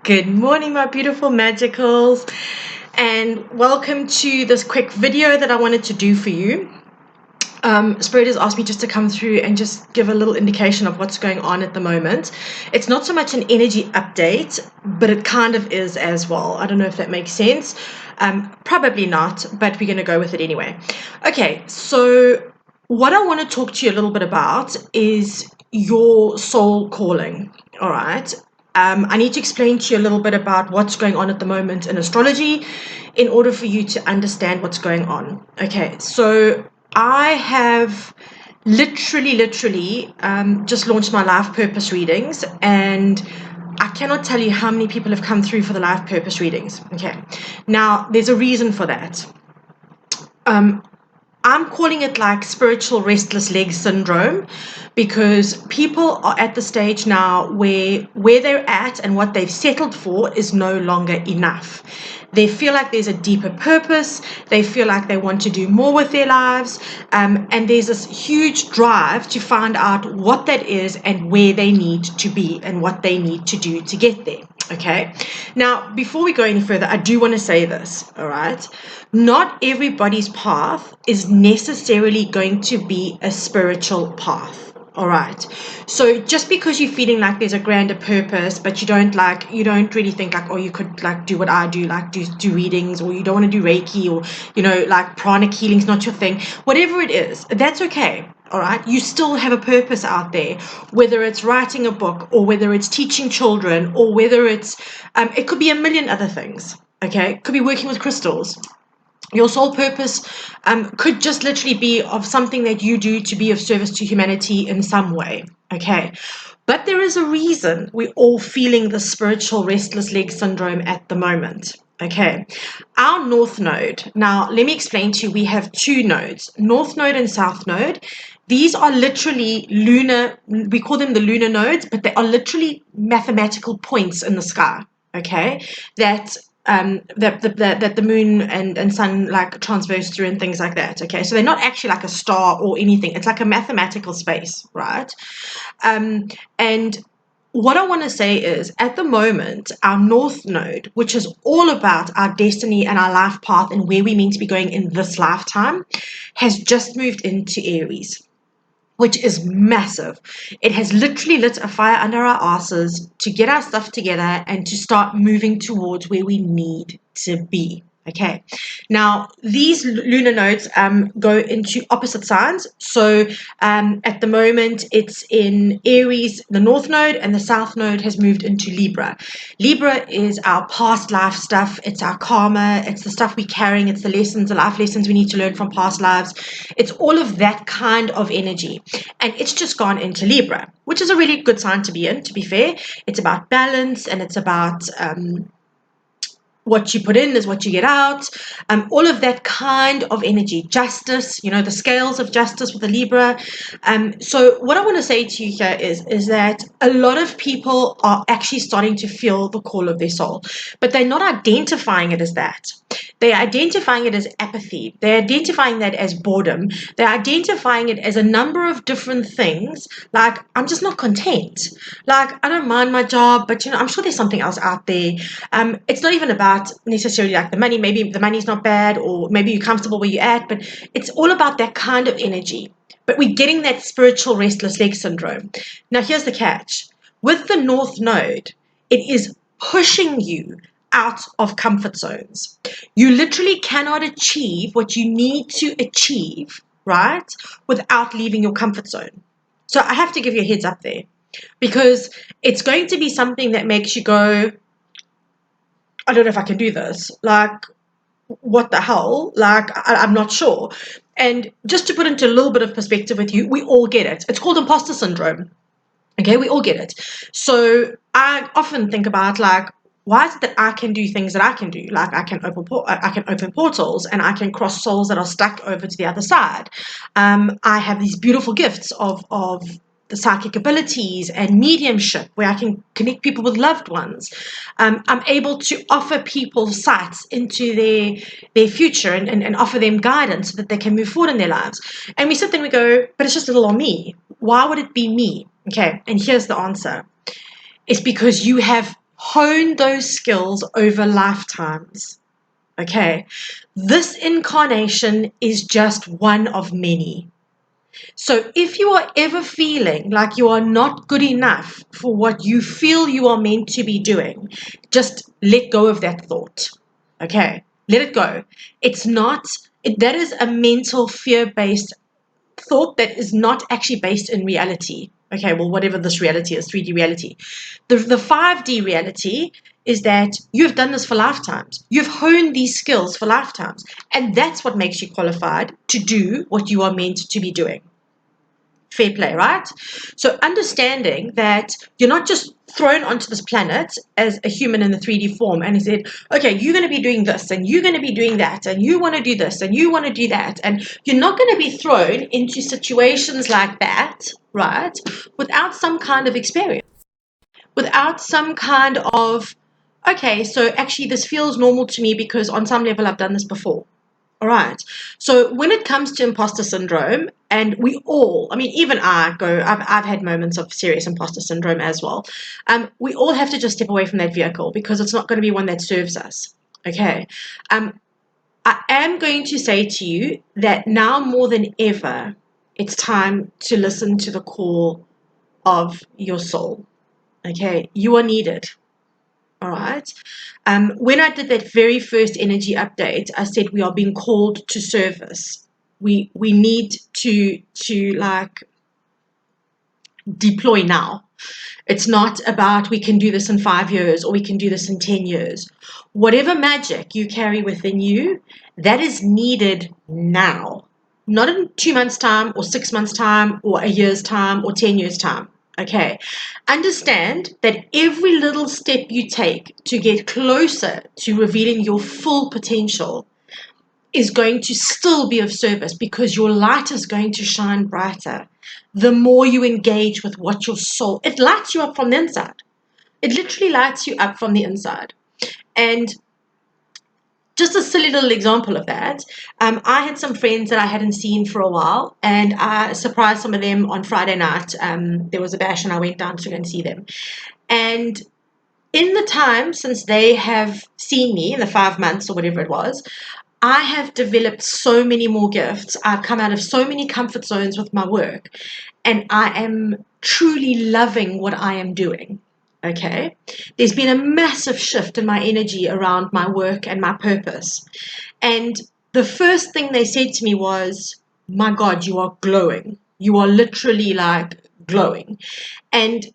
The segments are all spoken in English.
Good morning, my beautiful magicals, and welcome to this quick video that I wanted to do for you. Spirit has asked me just to come through and just give a little indication of what's going on at the moment. It's not so much an energy update, but it kind of is as well. I don't know if that makes sense. Probably not, but we're going to go with it anyway. Okay, so what I want to talk to you a little bit about is your soul calling, all right? I need to explain to you a little bit about what's going on at the moment in astrology in order for you to understand what's going on. Okay, so I have literally just launched my life purpose readings, and I cannot tell you how many people have come through for the life purpose readings. Okay, now there's a reason for that. I'm calling it like spiritual restless leg syndrome, because people are at the stage now where they're at and what they've settled for is no longer enough. They feel like there's a deeper purpose. They feel like they want to do more with their lives. And there's this huge drive to find out what that is and where they need to be and what they need to do to get there. Okay. Now, before we go any further, I do want to say this, all right? Not everybody's path is necessarily going to be a spiritual path. All right. So just because you're feeling like there's a grander purpose, but you don't really think like, oh, you could like do what I do, like do readings, or you don't want to do Reiki, or, like pranic healing's not your thing, whatever it is, that's okay. All right. You still have a purpose out there, whether it's writing a book or whether it's teaching children or whether it's, it could be a million other things. Okay. It could be working with crystals. Your soul purpose could just literally be of something that you do to be of service to humanity in some way, okay? But there is a reason we're all feeling the spiritual restless leg syndrome at the moment, okay? Our north node, now let me explain to you, we have two nodes, north node and south node. These are literally lunar, we call them the lunar nodes, but they are literally mathematical points in the sky, okay? That the moon and sun like transverse through and things like that. Okay, so they're not actually like a star or anything. It's like a mathematical space, right? And what I want to say is, at the moment, our north node, which is all about our destiny and our life path and where we're meant to be going in this lifetime, has just moved into Aries, which is massive. It has literally lit a fire under our asses to get our stuff together and to start moving towards where we need to be. Okay, now these lunar nodes go into opposite signs. So at the moment it's in Aries, the north node, and the south node has moved into Libra. Libra is our past life stuff. It's our karma. It's the stuff we're carrying. It's the lessons, the life lessons we need to learn from past lives. It's all of that kind of energy. And it's just gone into Libra, which is a really good sign to be in, to be fair. It's about balance, and it's about what you put in is what you get out. All of that kind of energy, justice, the scales of justice with the Libra. So what I want to say to you here is that a lot of people are actually starting to feel the call of their soul, but they're not identifying it as that. They're identifying it as apathy. They're identifying that as boredom. They're identifying it as a number of different things. Like, I'm just not content. Like, I don't mind my job, but I'm sure there's something else out there. It's not even about necessarily like the money. Maybe the money's not bad, or maybe you're comfortable where you're at, but it's all about that kind of energy. But we're getting that spiritual restless leg syndrome. Now, here's the catch. With the north node, it is pushing you out of comfort zones. You literally cannot achieve what you need to achieve, right, without leaving your comfort zone. So I have to give you a heads up there, because it's going to be something that makes you go, I don't know if I can do this. Like, what the hell? Like, I'm not sure. And just to put into a little bit of perspective with you, we all get it. It's called imposter syndrome. Okay, we all get it. So I often think about, like, why is it that I can do things that I can do? Like, I can open portals, and I can cross souls that are stuck over to the other side. I have these beautiful gifts of the psychic abilities and mediumship, where I can connect people with loved ones. I'm able to offer people sights into their future and offer them guidance so that they can move forward in their lives. And we sit there and we go, but it's just a little on me. Why would it be me? Okay, and here's the answer. It's because you have hone those skills over lifetimes. Okay, this incarnation is just one of many. So if you are ever feeling like you are not good enough for what you feel you are meant to be doing, just let go of that thought. Okay, let it go. It's not, that is a mental fear-based thought that is not actually based in reality. Okay, well, whatever this reality is, 3D reality. The 5D reality is that you've done this for lifetimes. You've honed these skills for lifetimes. And that's what makes you qualified to do what you are meant to be doing. Fair play, right? So understanding that you're not just thrown onto this planet as a human in the 3D form and he said, okay, you're going to be doing this and you're going to be doing that and you want to do this and you want to do that, and you're not going to be thrown into situations like that, right, without some kind of experience, without some kind of, okay, so actually this feels normal to me because on some level I've done this before. All right. So when it comes to imposter syndrome, and we all, I mean, even I've had moments of serious imposter syndrome as well. We all have to just step away from that vehicle because it's not going to be one that serves us. Okay. I am going to say to you that now more than ever, it's time to listen to the call of your soul. Okay. You are needed. All right. When I did that very first energy update, I said we are being called to service. We need to like deploy now. It's not about we can do this in 5 years or we can do this in 10 years. Whatever magic you carry within you, that is needed now. Not in 2 months' time or 6 months' time or a year's time or 10 years' time. Okay. Understand that every little step you take to get closer to revealing your full potential is going to still be of service because your light is going to shine brighter. The more you engage with what your soul, it lights you up from the inside. It literally lights you up from the inside. And just a silly little example of that, I had some friends that I hadn't seen for a while, and I surprised some of them on Friday night. There was a bash, and I went down to go and see them. And in the time since they have seen me, in the 5 months or whatever it was, I have developed so many more gifts. I've come out of so many comfort zones with my work, and I am truly loving what I am doing. Okay. There's been a massive shift in my energy around my work and my purpose. And the first thing they said to me was, my God, you are glowing. You are literally like glowing. And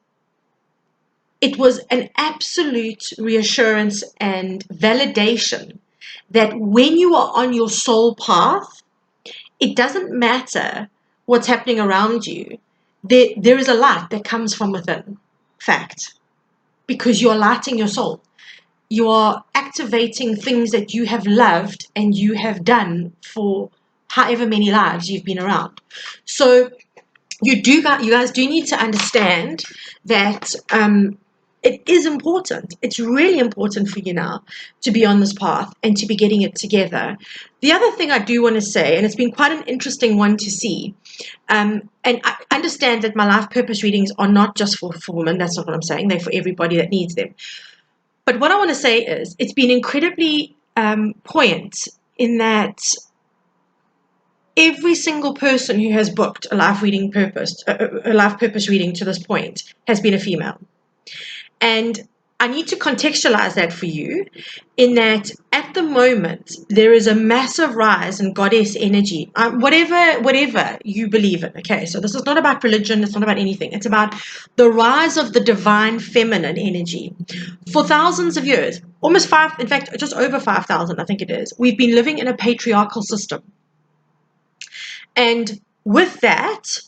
it was an absolute reassurance and validation that when you are on your soul path, it doesn't matter what's happening around you. There is a light that comes from within. Fact. Because you are lighting your soul. You are activating things that you have loved and you have done for however many lives you've been around. So you guys do need to understand that it is important. It's really important for you now to be on this path and to be getting it together. The other thing I do want to say, and it's been quite an interesting one to see, and I understand that my life purpose readings are not just for women. That's not what I'm saying. They're for everybody that needs them. But what I want to say is it's been incredibly poignant in that every single person who has booked a life purpose reading to this point has been a female. And I need to contextualize that for you in that at the moment, there is a massive rise in goddess energy, whatever you believe in. Okay, so this is not about religion. It's not about anything. It's about the rise of the divine feminine energy. For thousands of years, almost five, in fact, just over 5,000, I think it is, we've been living in a patriarchal system. And with that,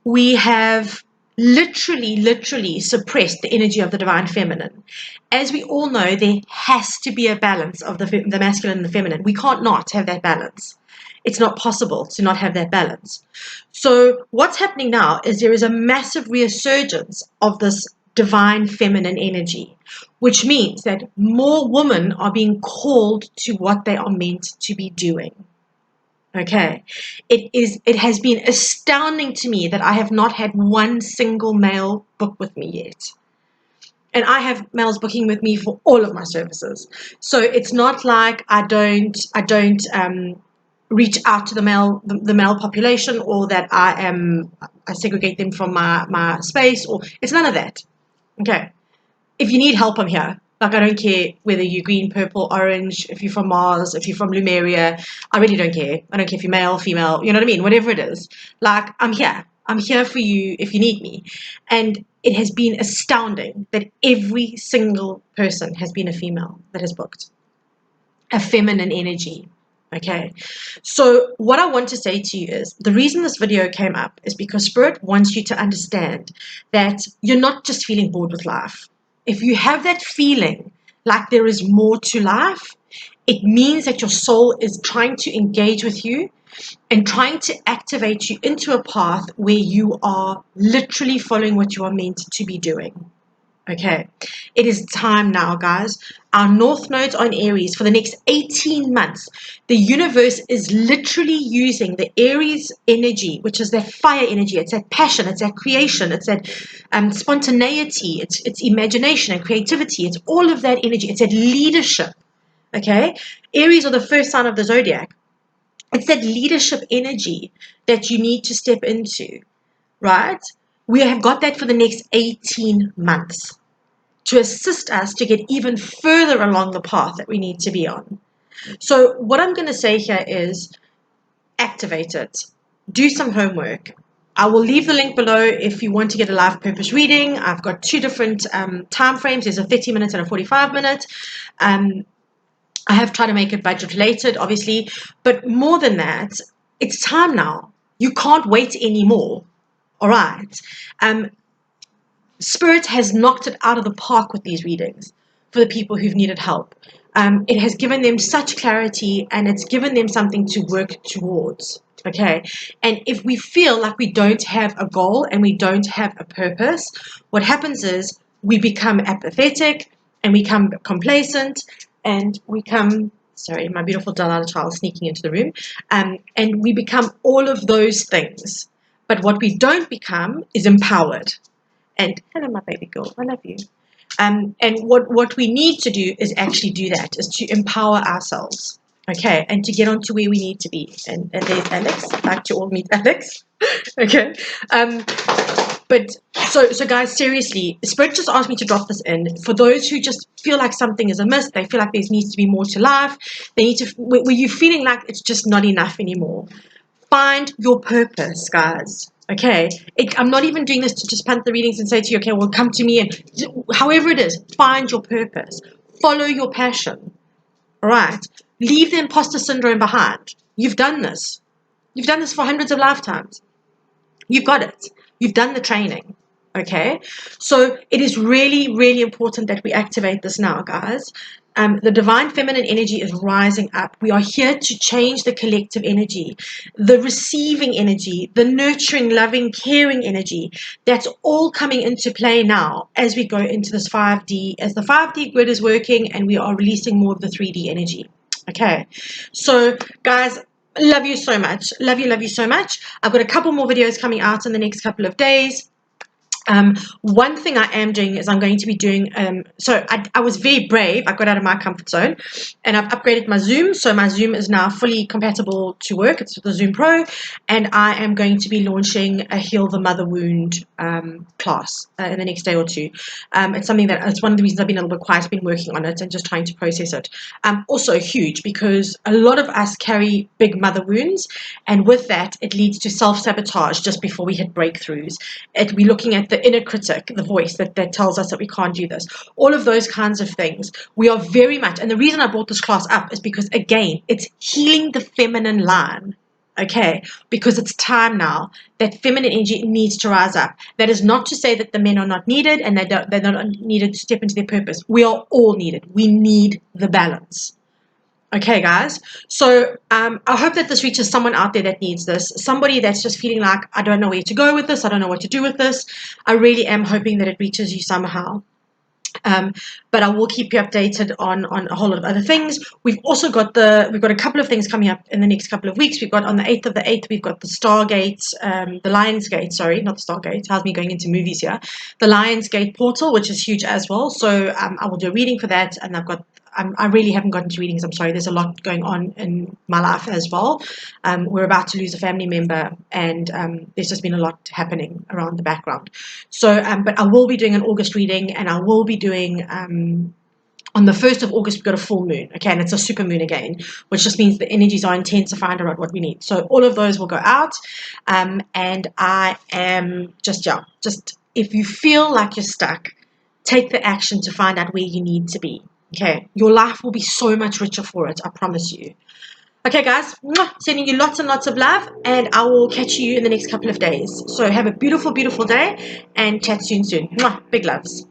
we have literally suppressed the energy of the divine feminine. As we all know, there has to be a balance of the masculine and the feminine. We can't not have that balance. It's not possible to not have that balance. So what's happening now is there is a massive resurgence of this divine feminine energy, which means that more women are being called to what they are meant to be doing. Okay, it has been astounding to me that I have not had one single male book with me yet. And I have males booking with me for all of my services. So it's not like I don't reach out to the male population, or that I segregate them from my space, or it's none of that. Okay. If you need help, I'm here. Like, I don't care whether you're green, purple, orange, if you're from Mars, if you're from Lumeria. I really don't care. I don't care if you're male, female, you know what I mean? Whatever it is. Like, I'm here. I'm here for you if you need me. And it has been astounding that every single person has been a female that has booked a feminine energy. Okay. So what I want to say to you is, the reason this video came up is because Spirit wants you to understand that you're not just feeling bored with life. If you have that feeling like there is more to life, it means that your soul is trying to engage with you and trying to activate you into a path where you are literally following what you are meant to be doing. Okay, it is time now, guys. Our north nodes are in Aries for the next 18 months. The universe is literally using the Aries energy, which is that fire energy. It's that passion, it's that creation, it's that spontaneity, it's imagination and creativity. It's all of that energy. It's that leadership. Okay, Aries are the first sign of the zodiac. It's that leadership energy that you need to step into, right? We have got that for the next 18 months to assist us to get even further along the path that we need to be on. So what I'm going to say here is activate it. Do some homework. I will leave the link below if you want to get a live purpose reading. I've got two different time frames. There's a 30 minutes and a 45 minute. I have tried to make it budget related, obviously, but more than that, it's time now. You can't wait anymore. All right. Spirit has knocked it out of the park with these readings for the people who've needed help. It has given them such clarity, and it's given them something to work towards. Okay. And if we feel like we don't have a goal and we don't have a purpose, what happens is we become apathetic and we become complacent and we come, sorry, my beautiful Dalala child sneaking into the room, and we become all of those things. But what we don't become is empowered. And hello, my baby girl, I love you. And what we need to do is actually do that, is to empower ourselves, okay, and to get on to where we need to be. And there's Alex. I'd like to all meet Alex. Okay. But so guys, seriously, Spirit just asked me to drop this in. For those who just feel like something is amiss, they feel like there needs to be more to life, they need to, where you're feeling like it's just not enough anymore, find your purpose, guys. Okay, I'm not even doing this to just punt the readings and say to you, okay, well, come to me, and however it is, find your purpose, follow your passion. All right, leave the imposter syndrome behind. You've done this for hundreds of lifetimes. You've got it. You've done the training. Okay, so it is really, really important that we activate this now, guys. The divine feminine energy is rising up. We are here to change the collective energy, the receiving energy, the nurturing, loving, caring energy. That's all coming into play now as we go into this 5D, as the 5D grid is working and we are releasing more of the 3D energy. Okay, so guys, love you so much. Love you so much. I've got a couple more videos coming out in the next couple of days. One thing I am doing is I'm going to be doing, so I was very brave. I got out of my comfort zone and I've upgraded my Zoom. So my Zoom is now fully compatible to work. It's the Zoom Pro, and I am going to be launching a Heal the Mother Wound class in the next day or two. It's something that, it's one of the reasons I've been a little bit quiet. I've been working on it and just trying to process it. Also huge because a lot of us carry big mother wounds, and with that, it leads to self-sabotage just before we hit breakthroughs. We're looking at the inner critic, the voice that tells us that we can't do this, all of those kinds of things. We are very much, and the reason I brought this class up is because, again, it's healing the feminine line, okay, because it's time now that feminine energy needs to rise up. That is not to say that the men are not needed and they're not needed to step into their purpose. We are all needed. We need the balance. Okay, guys, so I hope that this reaches someone out there that needs this, somebody that's just feeling like, I don't know where to go with this, I don't know what to do with this. I really am hoping that it reaches you somehow. But I will keep you updated on a whole lot of other things. We've also got we've got a couple of things coming up in the next couple of weeks. We've got on the 8th of the 8th, we've got the Stargate, the Lionsgate, sorry, not the Stargate. How's me going into movies here? The Lionsgate portal, which is huge as well. So I will do a reading for that, and I really haven't gotten to readings. I'm sorry. There's a lot going on in my life as well. We're about to lose a family member, and there's just been a lot happening around the background. So, but I will be doing an August reading, and I will be doing on the 1st of August, we've got a full moon, okay, and it's a super moon again, which just means the energies are intensifying around what we need. So all of those will go out, and I am just if you feel like you're stuck, take the action to find out where you need to be. Okay, your life will be so much richer for it, I promise you. Okay, guys, sending you lots and lots of love, and I will catch you in the next couple of days. So have a beautiful, beautiful day, and chat soon. Big loves.